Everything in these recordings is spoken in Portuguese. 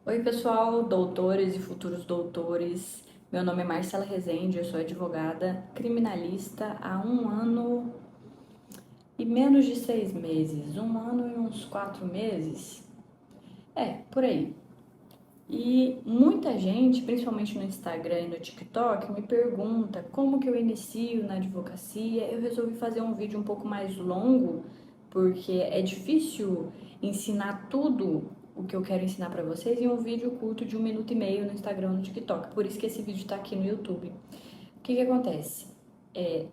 Oi, pessoal, doutores e futuros doutores. Meu nome é Marcela Rezende, eu sou advogada criminalista há 1 ano e menos de 6 meses. 1 ano e uns 4 meses. Por aí. E muita gente, principalmente no Instagram e no TikTok, me pergunta como que eu inicio na advocacia. Eu resolvi fazer um vídeo um pouco mais longo, porque é difícil ensinar tudo o que eu quero ensinar para vocês em um vídeo curto de 1 minuto e meio no Instagram e no TikTok. Por isso que esse vídeo está aqui no YouTube. O que que acontece?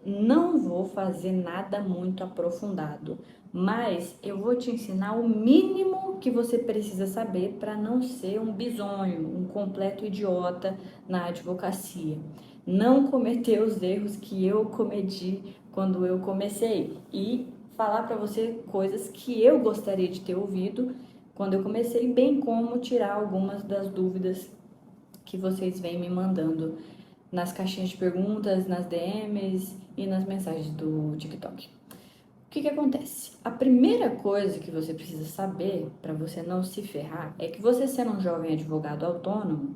Não vou fazer nada muito aprofundado, mas eu vou te ensinar o mínimo que você precisa saber para não ser um bisonho, um completo idiota na advocacia. Não cometer os erros que eu cometi quando eu comecei e falar para você coisas que eu gostaria de ter ouvido quando eu comecei, bem como tirar algumas das dúvidas que vocês vêm me mandando nas caixinhas de perguntas, nas DMs e nas mensagens do TikTok. O que que acontece? A primeira coisa que você precisa saber para você não se ferrar é que você sendo um jovem advogado autônomo,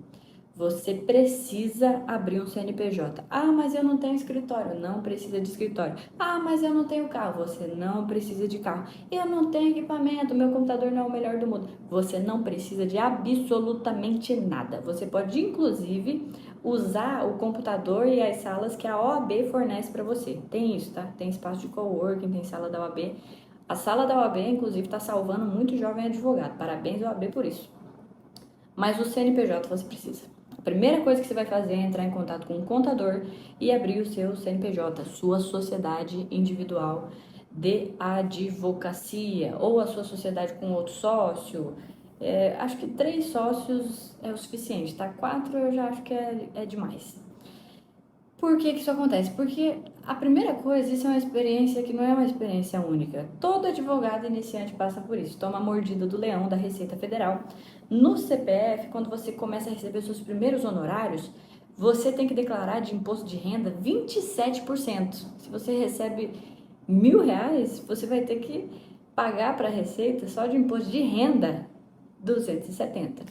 você precisa abrir um CNPJ. Ah, mas eu não tenho escritório. Não precisa de escritório. Ah, mas eu não tenho carro. Você não precisa de carro. Eu não tenho equipamento. Meu computador não é o melhor do mundo. Você não precisa de absolutamente nada. Você pode, inclusive, usar o computador e as salas que a OAB fornece para você. Tem isso, tá? Tem espaço de coworking, tem sala da OAB. A sala da OAB, inclusive, está salvando muito jovem advogado. Parabéns, OAB, por isso. Mas o CNPJ você precisa. A primeira coisa que você vai fazer é entrar em contato com o contador e abrir o seu CNPJ, sua sociedade individual de advocacia, ou a sua sociedade com outro sócio. Acho que 3 sócios é o suficiente, tá? 4 eu já acho que é demais. Por que que isso acontece? Porque a primeira coisa, isso é uma experiência que não é uma experiência única. Todo advogado iniciante passa por isso. Toma a mordida do leão da Receita Federal. No CPF, quando você começa a receber seus primeiros honorários, você tem que declarar de imposto de renda 27%. Se você recebe R$ 1.000, você vai ter que pagar para a Receita só de imposto de renda 270.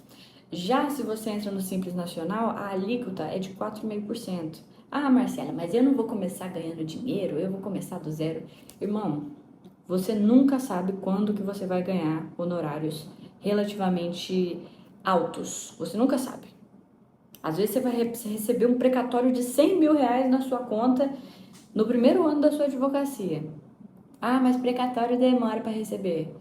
Já se você entra no Simples Nacional, a alíquota é de 4,5%. Ah, Marcela, mas eu não vou começar ganhando dinheiro, eu vou começar do zero. Irmão, você nunca sabe quando que você vai ganhar honorários relativamente altos. Você nunca sabe. Às vezes você vai receber um precatório de R$ 100.000 na sua conta no primeiro ano da sua advocacia. Ah, mas precatório demora para receber.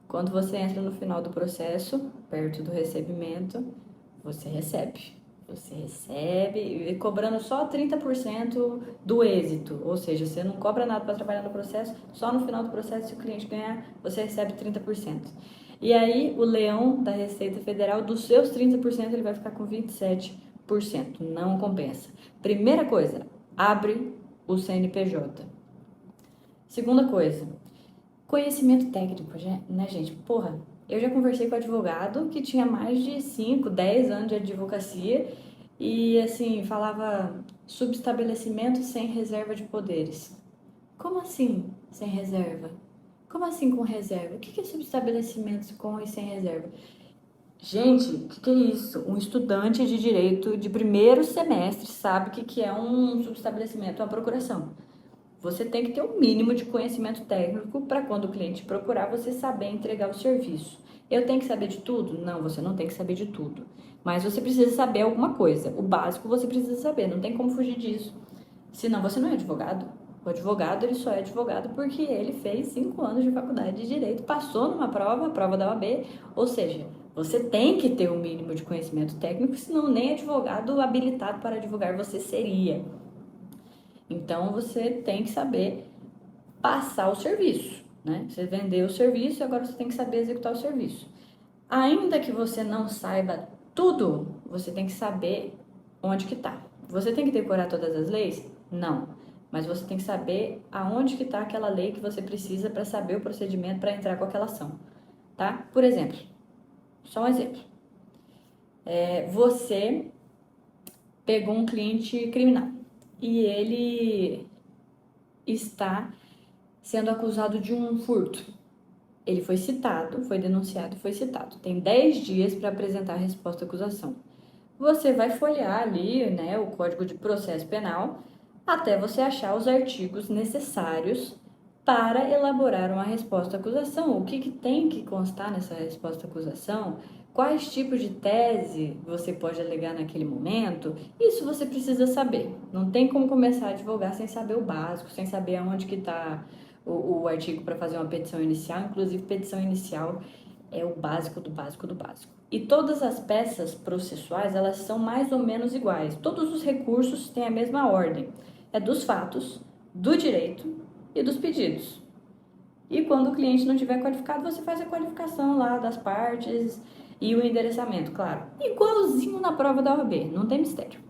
Quando você entra no final do processo, perto do recebimento, você recebe. Você recebe, cobrando só 30% do êxito. Ou seja, você não cobra nada para trabalhar no processo, só no final do processo, se o cliente ganhar, você recebe 30%. E aí, o leão da Receita Federal, dos seus 30%, ele vai ficar com 27%. Não compensa. Primeira coisa, abre o CNPJ. Segunda coisa, conhecimento técnico, né, gente? Porra, eu já conversei com advogado que tinha mais de 5, 10 anos de advocacia e, assim, falava subestabelecimento sem reserva de poderes. Como assim sem reserva? Como assim com reserva? O que é subestabelecimento com e sem reserva? Gente, o que é isso? Um estudante de direito de primeiro semestre sabe o que é um subestabelecimento, uma procuração. Você tem que ter o mínimo de conhecimento técnico para quando o cliente procurar, você saber entregar o serviço. Eu tenho que saber de tudo? Não, você não tem que saber de tudo. Mas você precisa saber alguma coisa. O básico você precisa saber, não tem como fugir disso. Senão você não é advogado. O advogado, ele só é advogado porque ele fez 5 anos de faculdade de direito, passou numa prova, a prova da OAB, ou seja, você tem que ter o mínimo de conhecimento técnico, senão nem advogado habilitado para advogar você seria. Então você tem que saber passar o serviço, né? Você vendeu o serviço, agora você tem que saber executar o serviço. Ainda que você não saiba tudo, você tem que saber onde que tá. Você tem que decorar todas as leis? Não. Mas você tem que saber aonde que tá aquela lei que você precisa para saber o procedimento para entrar com aquela ação, tá? Por exemplo, só um exemplo. Você pegou um cliente criminal e ele está sendo acusado de um furto. ele foi citado, foi denunciado e foi citado. Tem 10 dias para apresentar a resposta à acusação. Você vai folhear ali, né, o Código de Processo Penal até você achar os artigos necessários para elaborar uma resposta à acusação. O que tem que constar nessa resposta à acusação? Quais tipos de tese você pode alegar naquele momento? Isso você precisa saber. Não tem como começar a advogar sem saber o básico, sem saber aonde que está o artigo para fazer uma petição inicial. Inclusive, petição inicial é o básico do básico do básico. E todas as peças processuais, elas são mais ou menos iguais. Todos os recursos têm a mesma ordem. É dos fatos, do direito e dos pedidos. E quando o cliente não tiver qualificado, você faz a qualificação lá das partes e o endereçamento, claro. Igualzinho na prova da OAB, não tem mistério.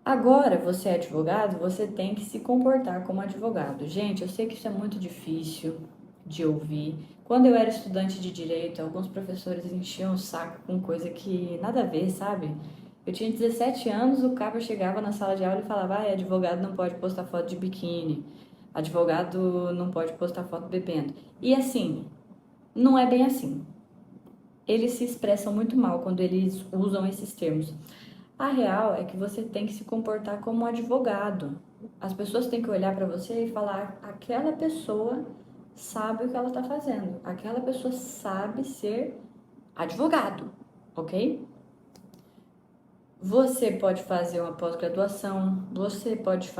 Agora, você é advogado, você tem que se comportar como advogado. Gente, eu sei que isso é muito difícil de ouvir. Quando eu era estudante de direito, alguns professores enchiam o saco com coisa que nada a ver, sabe? Eu tinha 17 anos, o cara chegava na sala de aula e falava: advogado não pode postar foto de biquíni, advogado não pode postar foto bebendo. E assim, não é bem assim. Eles se expressam muito mal quando eles usam esses termos. A real é que você tem que se comportar como um advogado. As pessoas têm que olhar para você e falar: aquela pessoa sabe o que ela está fazendo, aquela pessoa sabe ser advogado, ok? Você pode fazer uma pós-graduação, você pode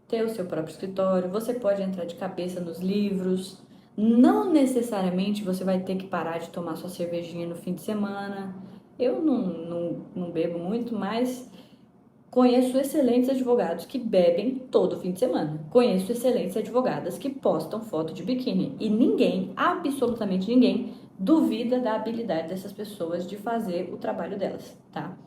ter o seu próprio escritório, você pode entrar de cabeça nos livros. Não necessariamente você vai ter que parar de tomar sua cervejinha no fim de semana. Eu não bebo muito, mas conheço excelentes advogados que bebem todo fim de semana. Conheço excelentes advogadas que postam foto de biquíni. E ninguém, absolutamente ninguém, duvida da habilidade dessas pessoas de fazer o trabalho delas, tá?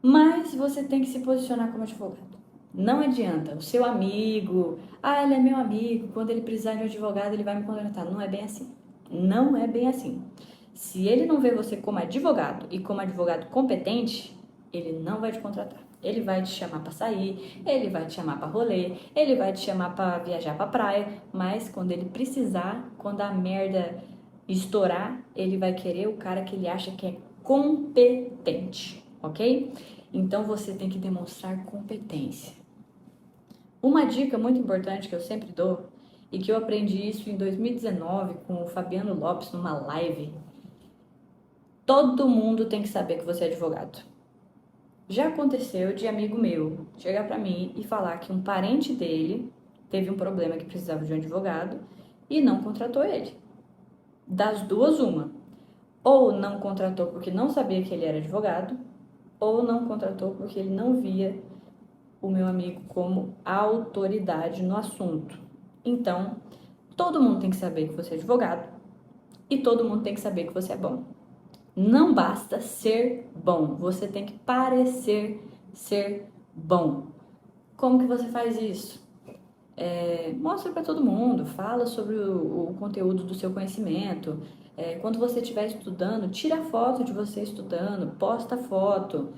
Mas você tem que se posicionar como advogado. Não adianta, o seu amigo, ele é meu amigo, quando ele precisar de um advogado ele vai me contratar. Não é bem assim. Não é bem assim. Se ele não vê você como advogado e como advogado competente, ele não vai te contratar. Ele vai te chamar para sair, ele vai te chamar para rolê, ele vai te chamar para viajar para praia, mas quando ele precisar, quando a merda estourar, ele vai querer o cara que ele acha que é competente, ok? Então você tem que demonstrar competência. Uma dica muito importante que eu sempre dou e que eu aprendi isso em 2019 com o Fabiano Lopes numa live: todo mundo tem que saber que você é advogado. Já aconteceu de amigo meu chegar para mim e falar que um parente dele teve um problema que precisava de um advogado e não contratou ele. Das duas, uma. Ou não contratou porque não sabia que ele era advogado, ou não contratou porque ele não via o meu amigo como autoridade no assunto. Então, todo mundo tem que saber que você é advogado e todo mundo tem que saber que você é bom. Não basta ser bom, você tem que parecer ser bom. Como que você faz isso? Mostra para todo mundo, fala sobre o conteúdo do seu conhecimento. Quando você estiver estudando, tira foto de você estudando, posta foto.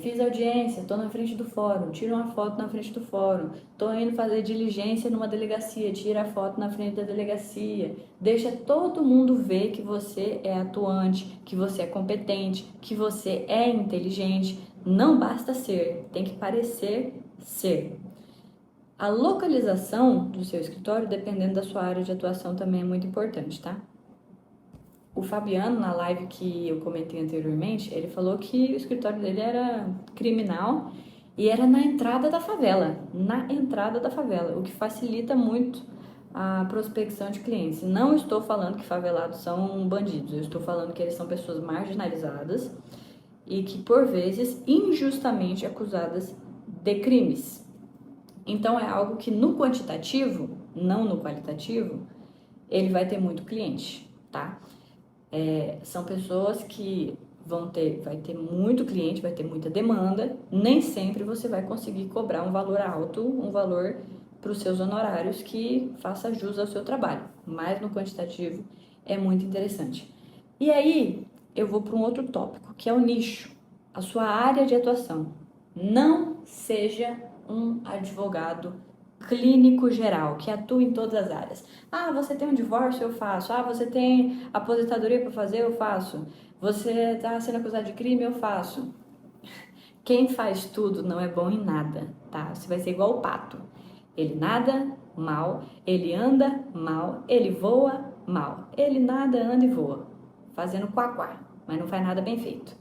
Fiz audiência, estou na frente do fórum, tira uma foto na frente do fórum. Estou indo fazer diligência numa delegacia, tira a foto na frente da delegacia. Deixa todo mundo ver que você é atuante, que você é competente, que você é inteligente. Não basta ser, tem que parecer ser. A localização do seu escritório, dependendo da sua área de atuação, também é muito importante, tá? O Fabiano, na live que eu comentei anteriormente, ele falou que o escritório dele era criminal e era na entrada da favela. Na entrada da favela, o que facilita muito a prospecção de clientes. Não estou falando que favelados são bandidos, eu estou falando que eles são pessoas marginalizadas e que, por vezes, injustamente acusadas de crimes. Então, é algo que no quantitativo, não no qualitativo, ele vai ter muito cliente, tá? São pessoas que vai ter muito cliente, vai ter muita demanda, nem sempre você vai conseguir cobrar um valor alto, um valor para os seus honorários que faça jus ao seu trabalho, mas no quantitativo é muito interessante. E aí, eu vou para um outro tópico, que é o nicho, a sua área de atuação. Não seja um advogado clínico geral, que atua em todas as áreas. Ah, você tem um divórcio? Eu faço. Ah, você tem aposentadoria para fazer? Eu faço. Você está sendo acusado de crime? Eu faço. Quem faz tudo não é bom em nada, tá? Você vai ser igual o pato. Ele nada mal, ele anda mal, ele voa mal. Ele nada, anda e voa, fazendo quá-quá, mas não faz nada bem feito.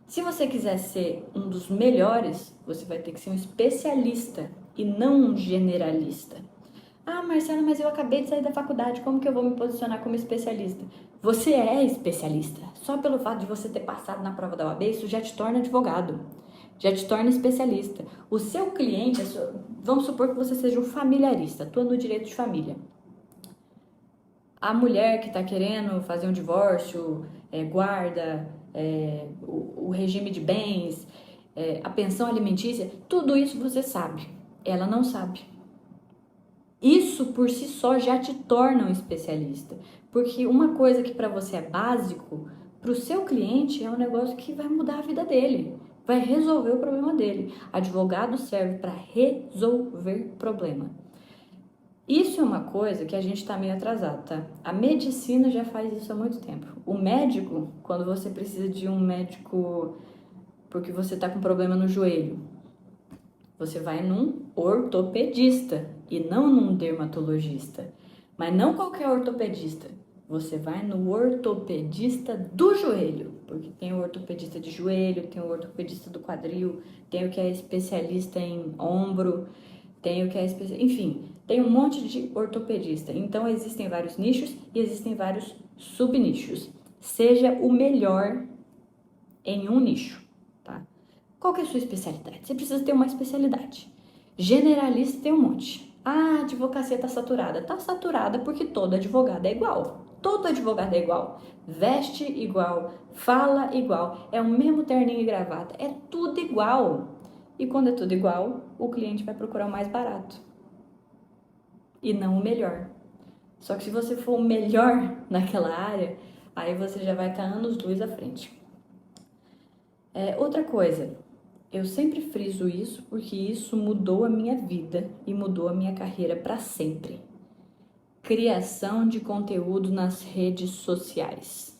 Se você quiser ser um dos melhores, você vai ter que ser um especialista e não um generalista. Ah, Marcela, mas eu acabei de sair da faculdade, como que eu vou me posicionar como especialista? Você é especialista. Só pelo fato de você ter passado na prova da OAB, isso já te torna advogado, já te torna especialista. O seu cliente, vamos supor que você seja um familiarista, atua no direito de família. A mulher que está querendo fazer um divórcio, guarda, o regime de bens, a pensão alimentícia, tudo isso você sabe. Ela não sabe. Isso por si só já te torna um especialista, porque uma coisa que para você é básico, para o seu cliente é um negócio que vai mudar a vida dele, vai resolver o problema dele. Advogado serve para resolver problema. Isso é uma coisa que a gente está meio atrasado, tá? A medicina já faz isso há muito tempo. O médico, quando você precisa de um médico porque você está com problema no joelho, você vai num ortopedista e não num dermatologista. Mas não qualquer ortopedista. Você vai no ortopedista do joelho, porque tem o ortopedista de joelho, tem o ortopedista do quadril, tem o que é especialista em ombro, tem o que é especialista... Enfim, tem um monte de ortopedista. Então, existem vários nichos e existem vários subnichos. Seja o melhor em um nicho, tá? Qual que é a sua especialidade? Você precisa ter uma especialidade. Generalista tem um monte. Ah, a advocacia está saturada. Está saturada porque todo advogado é igual. Todo advogado é igual. Veste igual, fala igual, é o mesmo terninho e gravata, é tudo igual. E quando é tudo igual, o cliente vai procurar o mais barato e não o melhor. Só que se você for o melhor naquela área, aí você já vai estar anos-luz à frente. Outra coisa, eu sempre friso isso porque isso mudou a minha vida e mudou a minha carreira para sempre. Criação de conteúdo nas redes sociais.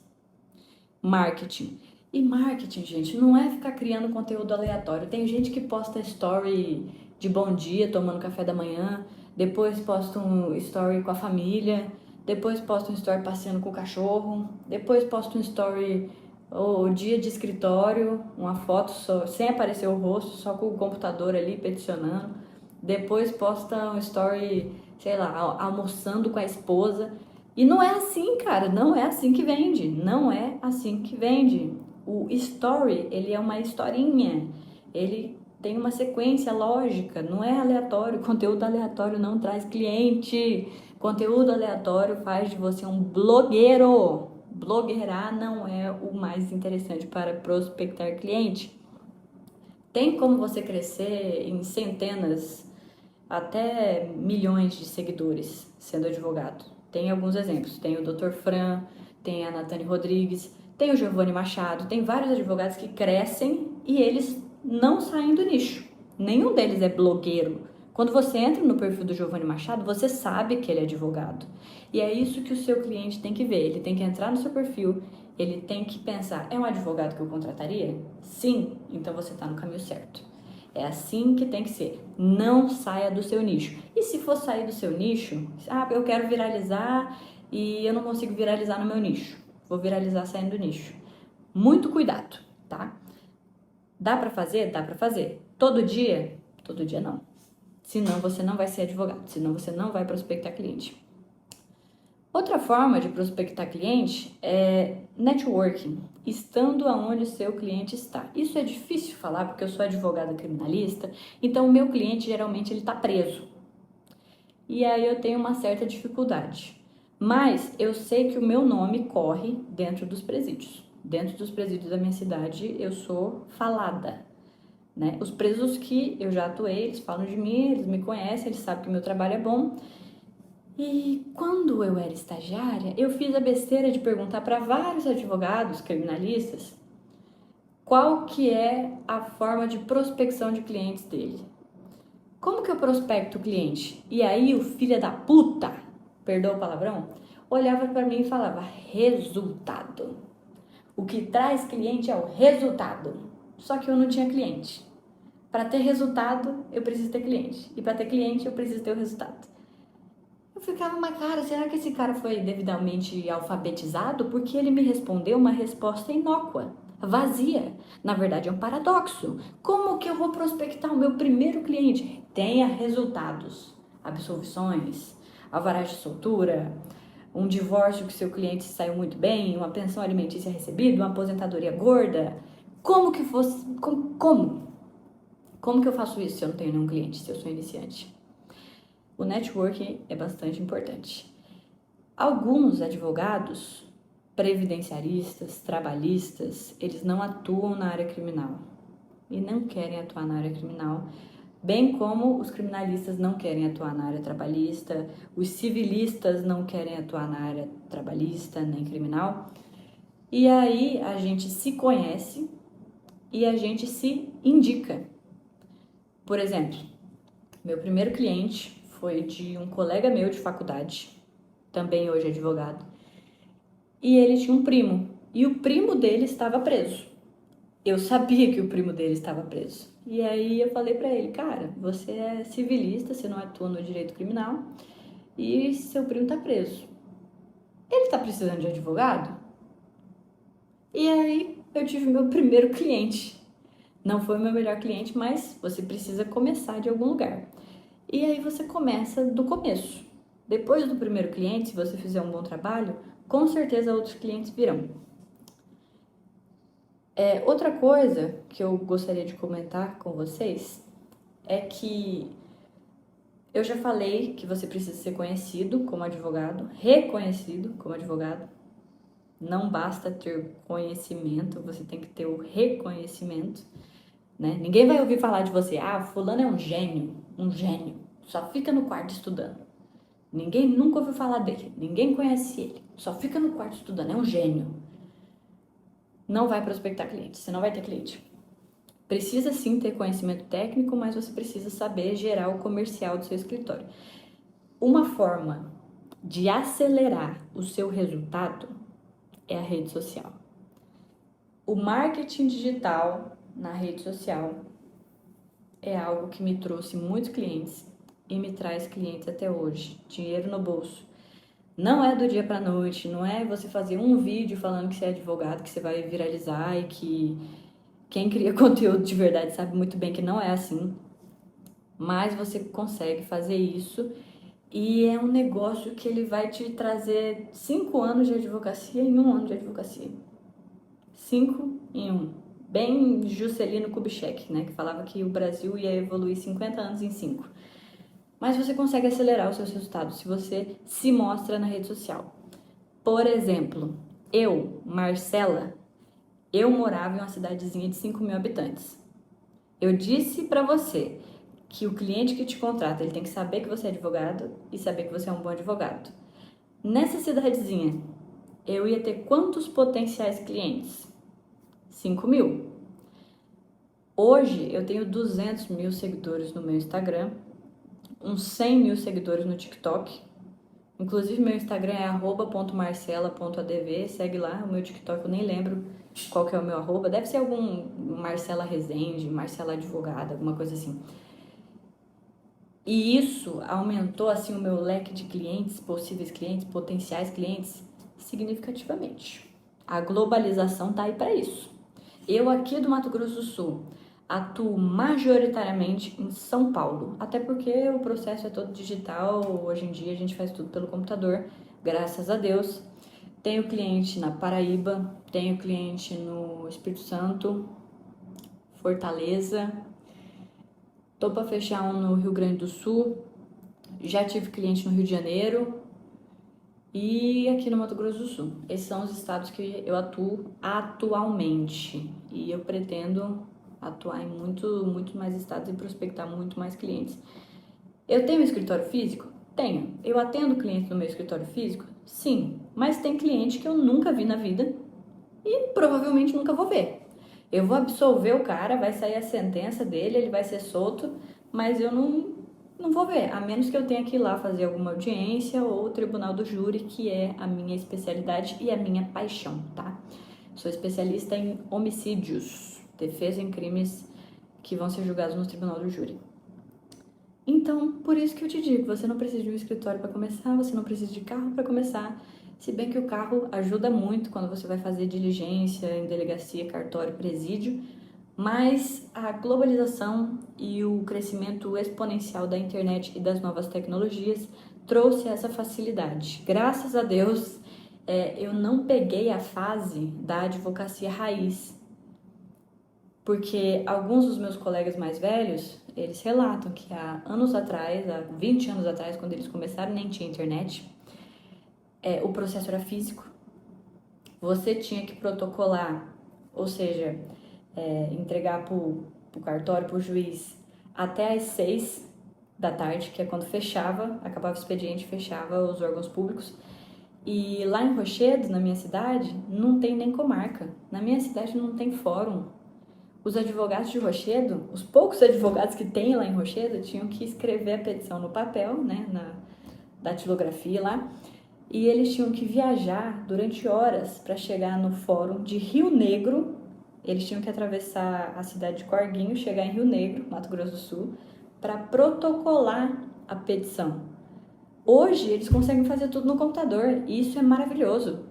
Marketing. E marketing, gente, não é ficar criando conteúdo aleatório. Tem gente que posta story de bom dia, tomando café da manhã, depois posta um story com a família, depois posta um story passeando com o cachorro, depois posta um story o dia de escritório, uma foto só, sem aparecer o rosto, só com o computador ali peticionando. Depois posta um story, sei lá, almoçando com a esposa. E não é assim, cara, não é assim que vende, não é assim que vende. O story, ele é uma historinha, ele tem uma sequência lógica, não é aleatório, conteúdo aleatório não traz cliente, conteúdo aleatório faz de você um blogueiro. Blogueirar não é o mais interessante para prospectar cliente. Tem como você crescer em centenas até milhões de seguidores sendo advogado. Tem alguns exemplos, tem o Dr. Fran, tem a Natane Rodrigues, tem o Giovanni Machado, tem vários advogados que crescem e eles não saem do nicho. Nenhum deles é blogueiro. Quando você entra no perfil do Giovanni Machado, você sabe que ele é advogado. E é isso que o seu cliente tem que ver. Ele tem que entrar no seu perfil, ele tem que pensar, é um advogado que eu contrataria? Sim, então você está no caminho certo. É assim que tem que ser. Não saia do seu nicho. E se for sair do seu nicho, eu quero viralizar e eu não consigo viralizar no meu nicho. Vou viralizar saindo do nicho. Muito cuidado, tá? Dá pra fazer? Dá pra fazer. Todo dia? Todo dia não. Senão você não vai ser advogado, senão você não vai prospectar cliente. Outra forma de prospectar cliente é networking, estando aonde seu cliente está. Isso é difícil de falar porque eu sou advogada criminalista, então o meu cliente geralmente ele está preso. E aí eu tenho uma certa dificuldade. Mas eu sei que o meu nome corre dentro dos presídios. Dentro dos presídios da minha cidade eu sou falada, né? Os presos que eu já atuei, eles falam de mim, eles me conhecem, eles sabem que o meu trabalho é bom. E quando eu era estagiária, eu fiz a besteira de perguntar para vários advogados criminalistas qual que é a forma de prospecção de clientes dele. Como que eu prospecto o cliente? E aí o filho da puta, perdoa o palavrão, olhava para mim e falava: resultado. O que traz cliente é o resultado. Só que eu não tinha cliente. Para ter resultado, eu preciso ter cliente. E para ter cliente, eu preciso ter o resultado. Eu ficava, mas cara, será que esse cara foi devidamente alfabetizado? Porque ele me respondeu uma resposta inócua, vazia. Na verdade, é um paradoxo. Como que eu vou prospectar o meu primeiro cliente? Tenha resultados, absolvições, alvará de soltura, um divórcio que seu cliente saiu muito bem, uma pensão alimentícia recebida, uma aposentadoria gorda. Como que fosse? Como que eu faço isso se eu não tenho nenhum cliente, se eu sou iniciante? O networking é bastante importante. Alguns advogados, previdenciaristas, trabalhistas, eles não atuam na área criminal e não querem atuar na área criminal, bem como os criminalistas não querem atuar na área trabalhista, os civilistas não querem atuar na área trabalhista nem criminal. E aí a gente se conhece e a gente se indica. Por exemplo, meu primeiro cliente foi de um colega meu de faculdade, também hoje advogado, e ele tinha um primo, e o primo dele estava preso. Eu sabia que o primo dele estava preso. E aí eu falei pra ele: cara, você é civilista, você não atua no direito criminal, e seu primo tá preso. Ele tá precisando de advogado? E aí eu tive meu primeiro cliente. Não foi o meu melhor cliente, mas você precisa começar de algum lugar. E aí você começa do começo. Depois do primeiro cliente, se você fizer um bom trabalho, com certeza outros clientes virão. Outra coisa que eu gostaria de comentar com vocês é que eu já falei que você precisa ser conhecido como advogado, reconhecido como advogado. Não basta ter conhecimento, você tem que ter o reconhecimento, né? Ninguém vai ouvir falar de você: ah, fulano é um gênio, só fica no quarto estudando. Ninguém nunca ouviu falar dele, ninguém conhece ele, só fica no quarto estudando, é um gênio. Não vai prospectar cliente, você não vai ter cliente. Precisa sim ter conhecimento técnico, mas você precisa saber gerar o comercial do seu escritório. Uma forma de acelerar o seu resultado é a rede social. O marketing digital na rede social é algo que me trouxe muitos clientes e me traz clientes até hoje, dinheiro no bolso. Não é do dia pra noite, não é você fazer um vídeo falando que você é advogado, que você vai viralizar e que quem cria conteúdo de verdade sabe muito bem que não é assim. Mas você consegue fazer isso e é um negócio que ele vai te trazer 5 anos de advocacia em 1 ano de advocacia. 5 em 1. Bem Juscelino Kubitschek, né? Que falava que o Brasil ia evoluir 50 anos em 5. Mas você consegue acelerar os seus resultados se você se mostra na rede social. Por exemplo, eu, Marcela, eu morava em uma cidadezinha de 5.000 habitantes. Eu disse pra você que o cliente que te contrata, ele tem que saber que você é advogado e saber que você é um bom advogado. Nessa cidadezinha, eu ia ter quantos potenciais clientes? 5.000. Hoje, eu tenho 200.000 seguidores no meu Instagram, uns 100.000 seguidores no TikTok. Inclusive, meu Instagram é @marcela.adv, segue lá. O meu TikTok eu nem lembro qual que é o meu arroba. Deve ser algum Marcela Rezende, Marcela Advogada, alguma coisa assim. E isso aumentou assim o meu leque de clientes, possíveis clientes, potenciais clientes, significativamente. A globalização tá aí para isso. Eu aqui do Mato Grosso do Sul atuo majoritariamente em São Paulo, até porque o processo é todo digital, hoje em dia a gente faz tudo pelo computador, graças a Deus. Tenho cliente na Paraíba, tenho cliente no Espírito Santo, Fortaleza, tô para fechar um no Rio Grande do Sul, já tive cliente no Rio de Janeiro e aqui no Mato Grosso do Sul. Esses são os estados que eu atuo atualmente e eu pretendo atuar em muito mais estados e prospectar muito mais clientes. Eu tenho um escritório físico? Tenho. Eu atendo clientes no meu escritório físico? Sim. Mas tem cliente que eu nunca vi na vida e provavelmente nunca vou ver. Eu vou absolver o cara, vai sair a sentença dele, ele vai ser solto, mas eu não vou ver, a menos que eu tenha que ir lá fazer alguma audiência ou o tribunal do júri, que é a minha especialidade e a minha paixão, tá? Sou especialista em homicídios, defesa em crimes que vão ser julgados no tribunal do júri. Então, por isso que eu te digo, você não precisa de um escritório para começar, você não precisa de carro para começar, se bem que o carro ajuda muito quando você vai fazer diligência em delegacia, cartório, presídio, mas a globalização e o crescimento exponencial da internet e das novas tecnologias trouxe essa facilidade. Graças a Deus, eu não peguei a fase da advocacia raiz, porque alguns dos meus colegas mais velhos, eles relatam que há anos atrás, há 20 anos atrás, quando eles começaram, nem tinha internet, o processo era físico, você tinha que protocolar, ou seja, entregar para o cartório, para o juiz, até às 6 da tarde, que é quando fechava, acabava o expediente, fechava os órgãos públicos. E lá em Rochedo, na minha cidade, não tem nem comarca. Na minha cidade não tem fórum. Os advogados de Rochedo, os poucos advogados que tem lá em Rochedo, tinham que escrever a petição no papel, né, na datilografia lá, e eles tinham que viajar durante horas para chegar no fórum de Rio Negro. Eles tinham que atravessar a cidade de Corguinho, chegar em Rio Negro, Mato Grosso do Sul, para protocolar a petição. Hoje eles conseguem fazer tudo no computador e isso é maravilhoso.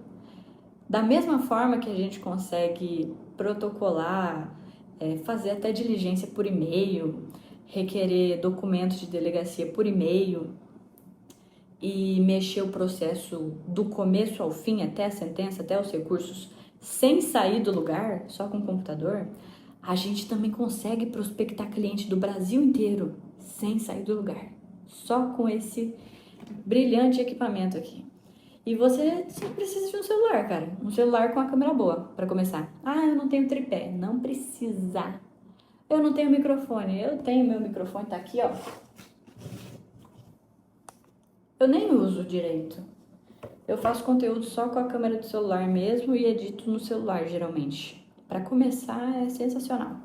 Da mesma forma que a gente consegue protocolar, fazer até diligência por e-mail, requerer documentos de delegacia por e-mail e mexer o processo do começo ao fim, até a sentença, até os recursos, sem sair do lugar, só com o computador, a gente também consegue prospectar cliente do Brasil inteiro sem sair do lugar, só com esse brilhante equipamento aqui. E você só precisa de um celular, cara. Um celular com a câmera boa, para começar. Ah, eu não tenho tripé. Não precisa. Eu não tenho microfone. Eu tenho meu microfone, tá aqui, ó. Eu nem uso direito. Eu faço conteúdo só com a câmera do celular mesmo e edito no celular, geralmente. Para começar, é sensacional.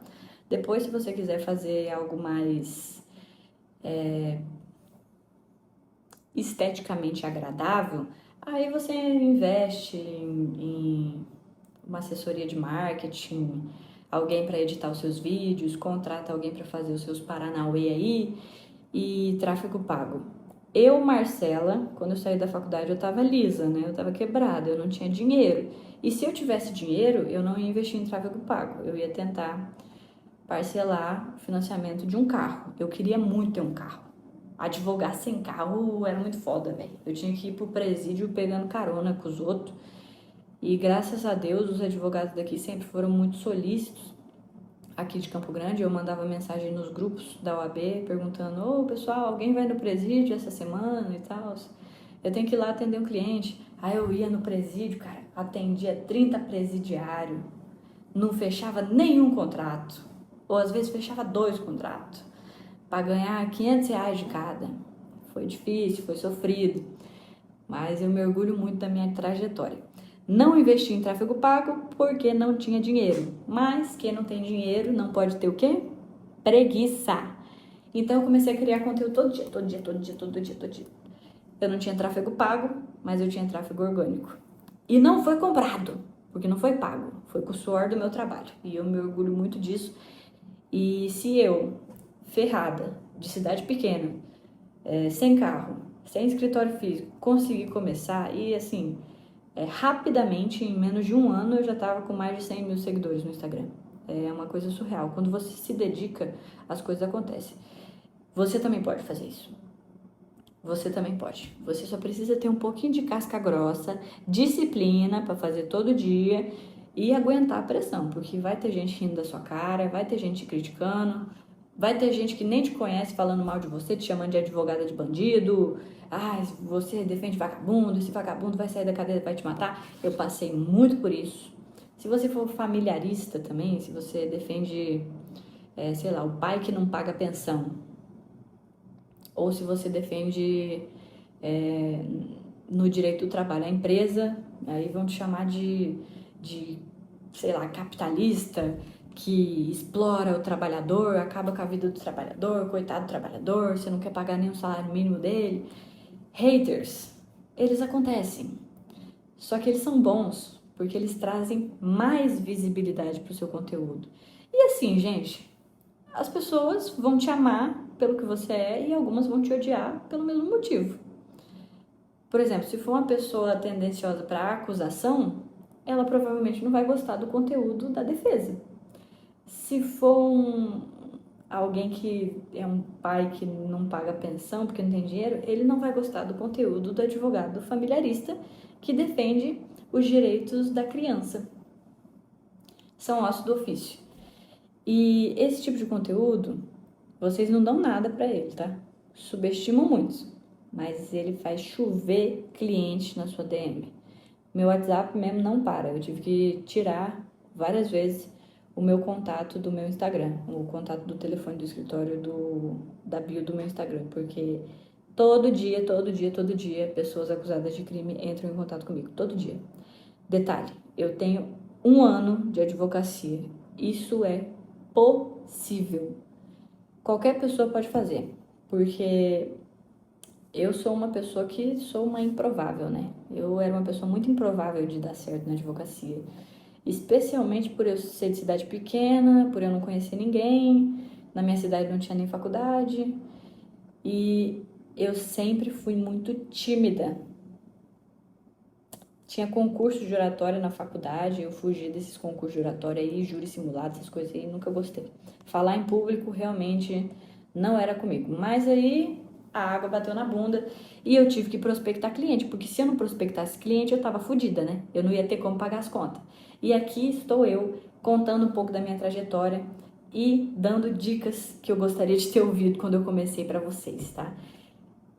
Depois, se você quiser fazer algo mais esteticamente agradável, aí você investe em uma assessoria de marketing, alguém para editar os seus vídeos, contrata alguém para fazer os seus paranauê aí e tráfego pago. Eu, Marcela, quando eu saí da faculdade, eu tava lisa, né? Eu tava quebrada, eu não tinha dinheiro. E se eu tivesse dinheiro, eu não ia investir em tráfego pago. Eu ia tentar parcelar o financiamento de um carro. Eu queria muito ter um carro. Advogar sem carro era muito foda, velho. Eu tinha que ir pro presídio pegando carona com os outros. E graças a Deus, os advogados daqui sempre foram muito solícitos. Aqui de Campo Grande, eu mandava mensagem nos grupos da OAB perguntando: ô pessoal, alguém vai no presídio essa semana e tal? Eu tenho que ir lá atender um cliente. Aí eu ia no presídio, cara, atendia 30 presidiários, não fechava nenhum contrato, ou às vezes fechava 2 contratos, para ganhar R$ 500 de cada. Foi difícil, foi sofrido, mas eu me orgulho muito da minha trajetória. Não investi em tráfego pago porque não tinha dinheiro. Mas quem não tem dinheiro não pode ter o quê? Preguiça. Então eu comecei a criar conteúdo todo dia, todo dia, todo dia, todo dia, todo dia. Eu não tinha tráfego pago, mas eu tinha tráfego orgânico. E não foi comprado, porque não foi pago. Foi com o suor do meu trabalho. E eu me orgulho muito disso. E se eu, ferrada, de cidade pequena, sem carro, sem escritório físico, conseguir começar e assim... rapidamente, em menos de um ano, eu já estava com mais de 100 mil seguidores no Instagram. É uma coisa surreal. Quando você se dedica, as coisas acontecem. Você também pode fazer isso. Você também pode. Você só precisa ter um pouquinho de casca grossa, disciplina para fazer todo dia e aguentar a pressão, porque vai ter gente rindo da sua cara, vai ter gente criticando, vai ter gente que nem te conhece falando mal de você, te chamando de advogada de bandido. Ah, você defende vagabundo, esse vagabundo vai sair da cadeia e vai te matar. Eu passei muito por isso. Se você for familiarista também, se você defende, sei lá, o pai que não paga pensão, ou se você defende no direito do trabalho a empresa, aí vão te chamar de sei lá, capitalista, que explora o trabalhador, acaba com a vida do trabalhador, coitado do trabalhador, você não quer pagar nem o salário mínimo dele. Haters, eles acontecem, só que eles são bons porque eles trazem mais visibilidade para o seu conteúdo. E assim, gente, as pessoas vão te amar pelo que você é e algumas vão te odiar pelo mesmo motivo. Por exemplo, se for uma pessoa tendenciosa para acusação, ela provavelmente não vai gostar do conteúdo da defesa. Se for alguém que é um pai que não paga pensão porque não tem dinheiro, ele não vai gostar do conteúdo do advogado familiarista que defende os direitos da criança. São ossos do ofício. E esse tipo de conteúdo, vocês não dão nada para ele, tá? Subestimam muito, mas ele faz chover cliente na sua DM. Meu WhatsApp mesmo não para, eu tive que tirar várias vezes o meu contato do meu Instagram, o contato do telefone do escritório da bio do meu Instagram, porque todo dia, pessoas acusadas de crime entram em contato comigo, todo dia. Detalhe, eu tenho 1 ano de advocacia, isso é possível. Qualquer pessoa pode fazer, porque eu sou uma pessoa que sou uma improvável, né? Eu era uma pessoa muito improvável de dar certo na advocacia. Especialmente por eu ser de cidade pequena, por eu não conhecer ninguém, na minha cidade não tinha nem faculdade, e eu sempre fui muito tímida. Tinha concurso de oratória na faculdade, eu fugi desses concursos de oratória aí, júri simulado, essas coisas aí, nunca gostei. Falar em público realmente não era comigo, mas aí a água bateu na bunda e eu tive que prospectar cliente, porque se eu não prospectasse cliente, eu tava fodida, né? Eu não ia ter como pagar as contas. E aqui estou eu, contando um pouco da minha trajetória e dando dicas que eu gostaria de ter ouvido quando eu comecei para vocês, tá?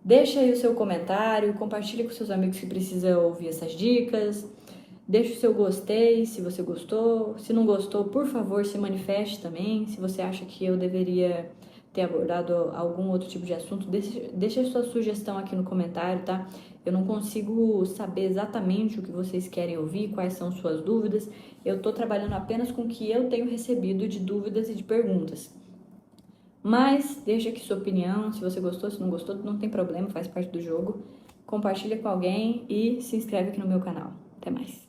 Deixa aí o seu comentário, compartilha com seus amigos que precisam ouvir essas dicas. Deixa o seu gostei se você gostou. Se não gostou, por favor, se manifeste também. Se você acha que eu deveria ter abordado algum outro tipo de assunto, deixa a sua sugestão aqui no comentário, tá? Eu não consigo saber exatamente o que vocês querem ouvir, quais são suas dúvidas. Eu tô trabalhando apenas com o que eu tenho recebido de dúvidas e de perguntas. Mas deixa aqui sua opinião, se você gostou, se não gostou, não tem problema, faz parte do jogo. Compartilha com alguém e se inscreve aqui no meu canal. Até mais.